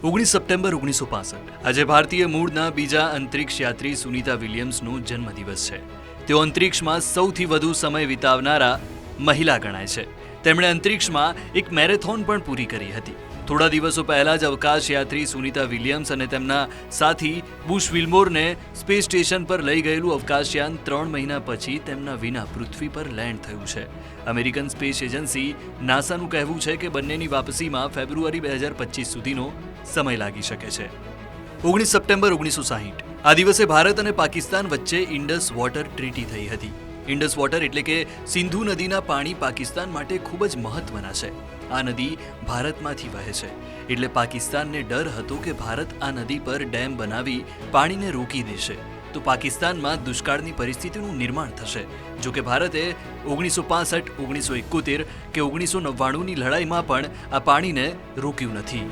19 September 1965 આજે ભારતીય મૂળના બીજા અંતરિક્ષ યાત્રી સુનીતા વિલિયમ્સનો જન્મદિવસ છે. તેઓ અંતરિક્ષમાં સૌથી વધુ સમય વિતાવનારા મહિલા ગણાય છે. તેમણે અંતરિક્ષમાં એક મેરેથોન પણ પૂરી કરી હતી. થોડા દિવસો પહેલા જ અવકાશ યાત્રી સુનીતા વિલિયમ્સ અને તેમના સાથી બુશ વિલ્મોરને સ્પેસ સ્ટેશન પર લઈ ગયેલું અવકાશયાન 3 મહિના પછી તેમના વિના પૃથ્વી પર લેન્ડ થયું છે. અમેરિકન સ્પેસ એજન્સી નાસાનું કહેવું છે કે બંનેની વાપસીમાં ફેબ્રુઆરી 2025 સુધીનો સમય લાગી શકે છે. 19 સપ્ટેમ્બર 1960 આ દિવસે ભારત અને પાકિસ્તાન વચ્ચે ઇન્ડસ વોટર ટ્રીટી થઈ હતી. ઇન્ડસ વોટર એટલે કે સિંધુ નદીના પાણી પાકિસ્તાન માટે ખૂબ જ મહત્વના છે. આ નદી ભારતમાંથી વહે છે, એટલે પાકિસ્તાનને ડર હતો કે ભારત આ નદી પર ડેમ બનાવી પાણીને રોકી દેશે તો પાકિસ્તાનમાં દુષ્કાળની પરિસ્થિતિનું નિર્માણ થશે. જો કે ભારતે 1965, 1971 કે 1999ની લડાઈમાં પણ આ પાણીને રોક્યું નથી.